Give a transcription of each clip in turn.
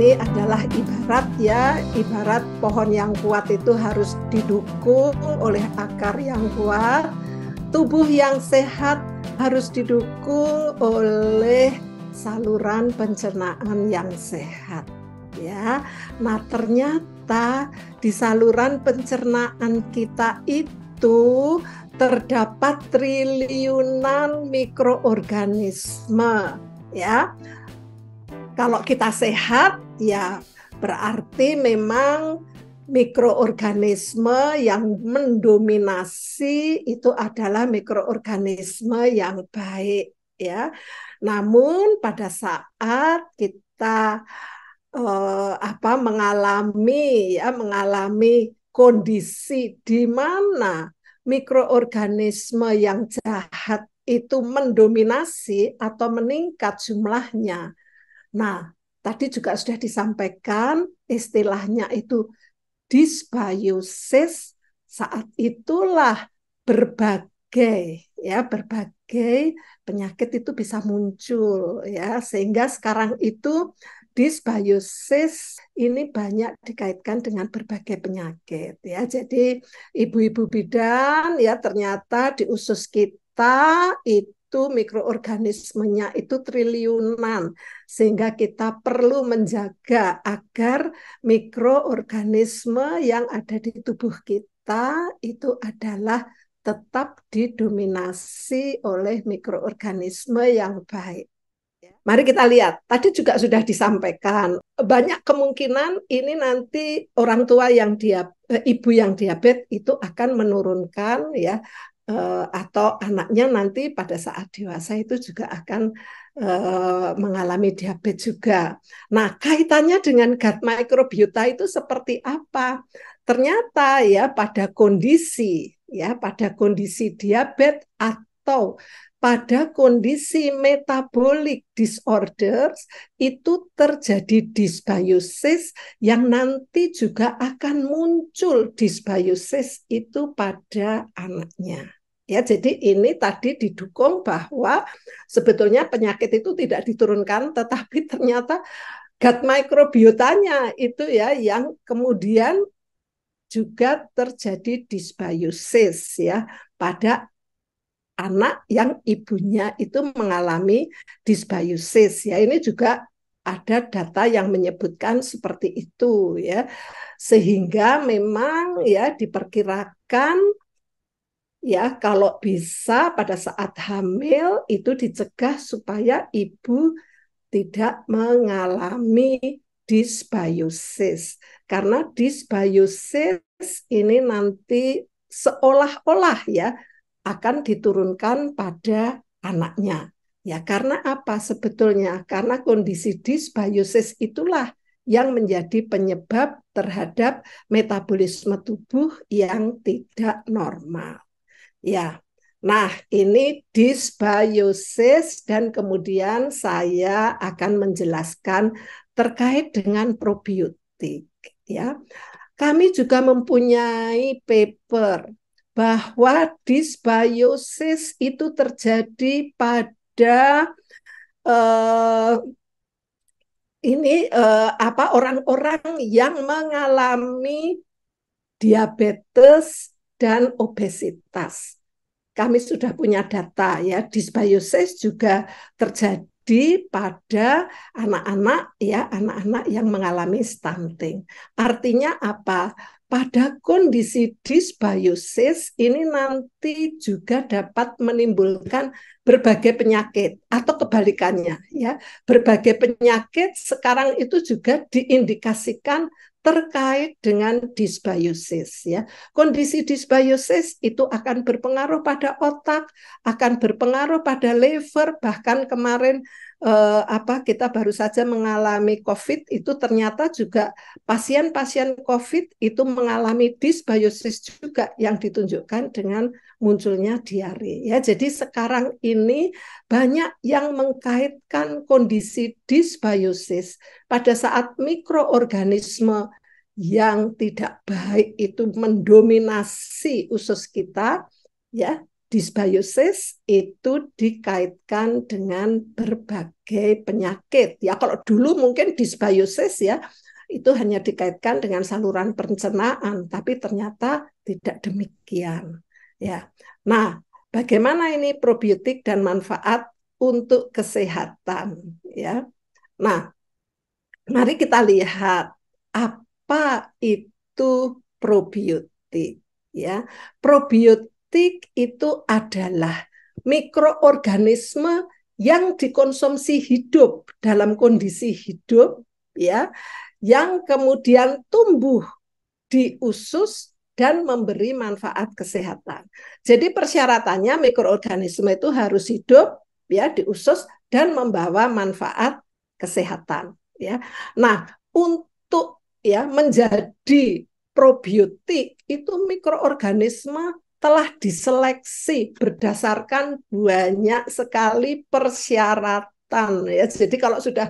ini adalah ibarat pohon yang kuat itu harus didukung oleh akar yang kuat, tubuh yang sehat harus didukung oleh saluran pencernaan yang sehat. Ya, nah ternyata di saluran pencernaan kita itu terdapat triliunan mikroorganisme, ya. Kalau kita sehat, ya berarti memang mikroorganisme yang mendominasi itu adalah mikroorganisme yang baik, ya. Namun pada saat kita mengalami kondisi di mana mikroorganisme yang jahat itu mendominasi atau meningkat jumlahnya. Nah, tadi juga sudah disampaikan istilahnya itu dysbiosis. Saat itulah berbagai penyakit itu bisa muncul, ya, sehingga sekarang itu dysbiosis ini banyak dikaitkan dengan berbagai penyakit, ya. Jadi ibu-ibu bidan, ya, ternyata di usus kita itu mikroorganismenya itu triliunan, sehingga kita perlu menjaga agar mikroorganisme yang ada di tubuh kita itu adalah tetap didominasi oleh mikroorganisme yang baik. Mari kita lihat, tadi juga sudah disampaikan, banyak kemungkinan ini nanti orang tua yang ibu yang diabetes itu akan menurunkan, ya, atau anaknya nanti pada saat dewasa itu juga akan mengalami diabetes juga. Nah, kaitannya dengan gut microbiota itu seperti apa? Ternyata pada kondisi diabetes atau pada kondisi metabolic disorders itu terjadi dysbiosis yang nanti juga akan muncul dysbiosis itu pada anaknya. Ya, jadi ini tadi didukung bahwa sebetulnya penyakit itu tidak diturunkan, tetapi ternyata gut microbiotanya itu, ya, yang kemudian juga terjadi dysbiosis, ya, pada anak yang ibunya itu mengalami dysbiosis, ya. Ini juga ada data yang menyebutkan seperti itu, ya, sehingga memang, ya, diperkirakan, ya, kalau bisa pada saat hamil itu dicegah supaya ibu tidak mengalami dysbiosis, karena dysbiosis ini nanti seolah-olah, ya, akan diturunkan pada anaknya. Ya, karena apa sebetulnya? Karena kondisi dysbiosis itulah yang menjadi penyebab terhadap metabolisme tubuh yang tidak normal. Ya, nah ini dysbiosis dan kemudian saya akan menjelaskan terkait dengan probiotik. Ya, kami juga mempunyai paper bahwa dysbiosis itu terjadi pada eh, orang-orang yang mengalami diabetes dan obesitas. Kami sudah punya data, ya, dysbiosis juga terjadi pada anak-anak, ya, anak-anak yang mengalami stunting. Artinya apa? Pada kondisi dysbiosis ini nanti juga dapat menimbulkan berbagai penyakit atau kebalikannya, ya. Berbagai penyakit sekarang itu juga diindikasikan terkait dengan dysbiosis, ya. Kondisi dysbiosis itu akan berpengaruh pada otak, akan berpengaruh pada liver, bahkan kemarin kita baru saja mengalami COVID, itu ternyata juga pasien-pasien COVID itu mengalami dysbiosis juga yang ditunjukkan dengan munculnya diare, ya. Jadi sekarang ini banyak yang mengkaitkan kondisi dysbiosis pada saat mikroorganisme yang tidak baik itu mendominasi usus kita, ya, dysbiosis itu dikaitkan dengan berbagai penyakit. Ya, kalau dulu mungkin dysbiosis ya itu hanya dikaitkan dengan saluran pencernaan, tapi ternyata tidak demikian. Ya. Nah, bagaimana ini probiotik dan manfaat untuk kesehatan? Ya. Nah, mari kita lihat apa itu probiotik. Ya, probiotik itu adalah mikroorganisme yang dikonsumsi hidup dalam kondisi hidup, ya, yang kemudian tumbuh di usus dan memberi manfaat kesehatan. Jadi persyaratannya mikroorganisme itu harus hidup ya di usus dan membawa manfaat kesehatan. Ya, nah untuk ya menjadi probiotik itu mikroorganisme telah diseleksi berdasarkan banyak sekali persyaratan ya. Jadi kalau sudah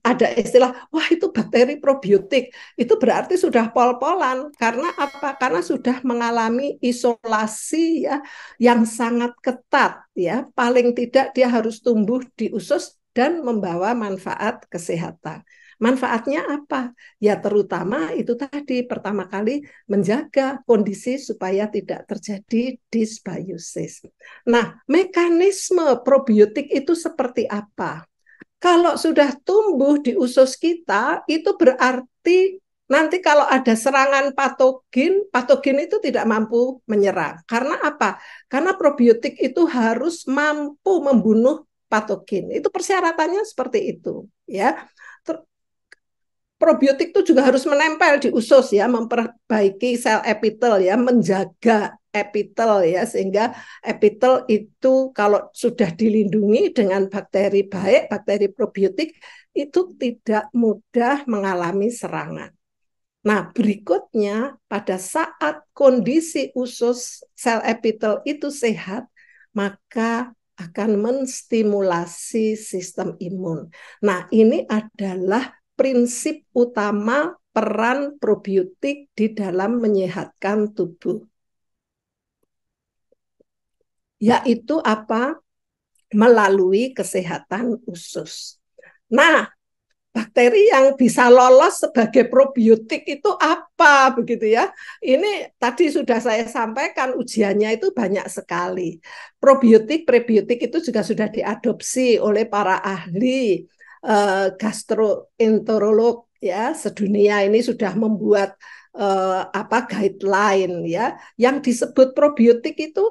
ada istilah wah itu bakteri probiotik, itu berarti sudah pol-polan. Karena apa? Karena sudah mengalami isolasi ya yang sangat ketat ya. Paling tidak dia harus tumbuh di usus dan membawa manfaat kesehatan. Manfaatnya apa? Ya terutama itu tadi pertama kali menjaga kondisi supaya tidak terjadi dysbiosis. Nah, mekanisme probiotik itu seperti apa? Kalau sudah tumbuh di usus kita, itu berarti nanti kalau ada serangan patogen, patogen itu tidak mampu menyerang. Karena apa? Karena probiotik itu harus mampu membunuh patogen. Itu persyaratannya seperti itu, ya. Probiotik itu juga harus menempel di usus ya, memperbaiki sel epitel ya, menjaga epitel ya, sehingga epitel itu kalau sudah dilindungi dengan bakteri baik, bakteri probiotik itu tidak mudah mengalami serangan. Nah, berikutnya pada saat kondisi usus sel epitel itu sehat, maka akan menstimulasi sistem imun. Nah, ini adalah prinsip utama peran probiotik di dalam menyehatkan tubuh. Yaitu apa? Melalui kesehatan usus. Nah, bakteri yang bisa lolos sebagai probiotik itu apa begitu ya? Ini tadi sudah saya sampaikan ujiannya itu banyak sekali. Probiotik, prebiotik itu juga sudah diadopsi oleh para ahli gastroenterolog ya sedunia ini sudah membuat guideline ya yang disebut probiotik itu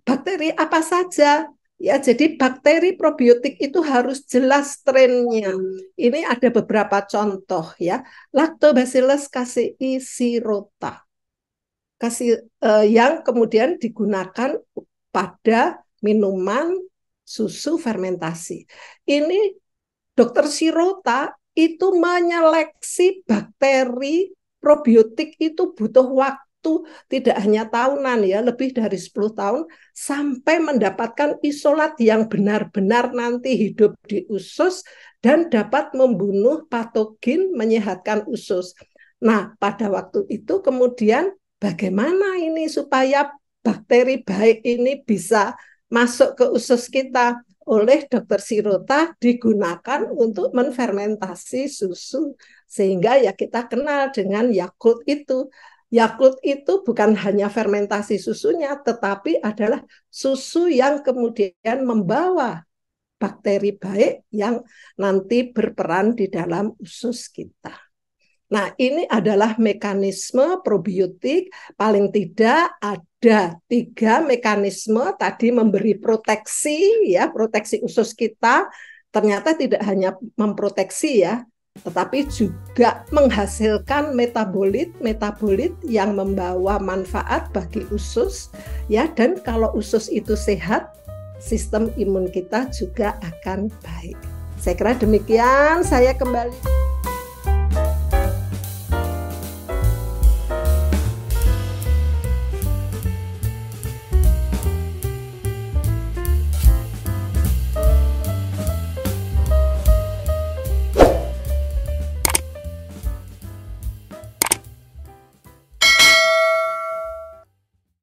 bakteri apa saja. Ya, jadi bakteri probiotik itu harus jelas strainnya. Ini ada beberapa contoh ya. Lactobacillus casei shirota. Yang kemudian digunakan pada minuman susu fermentasi. Ini Dokter Shirota itu menyeleksi bakteri probiotik itu butuh waktu tidak hanya tahunan ya, lebih dari 10 tahun sampai mendapatkan isolat yang benar-benar nanti hidup di usus dan dapat membunuh patogen, menyehatkan usus. Nah, pada waktu itu kemudian bagaimana ini supaya bakteri baik ini bisa masuk ke usus kita? Oleh Dokter Shirota digunakan untuk menfermentasi susu sehingga ya kita kenal dengan Yakult itu. Yakult itu bukan hanya fermentasi susunya tetapi adalah susu yang kemudian membawa bakteri baik yang nanti berperan di dalam usus kita. Nah, ini adalah mekanisme probiotik. Paling tidak ada 3 mekanisme tadi memberi proteksi, ya, proteksi usus kita. Ternyata tidak hanya memproteksi ya, tetapi juga menghasilkan metabolit yang membawa manfaat bagi usus, ya. Dan kalau usus itu sehat, sistem imun kita juga akan baik. Saya kira demikian. Saya kembali.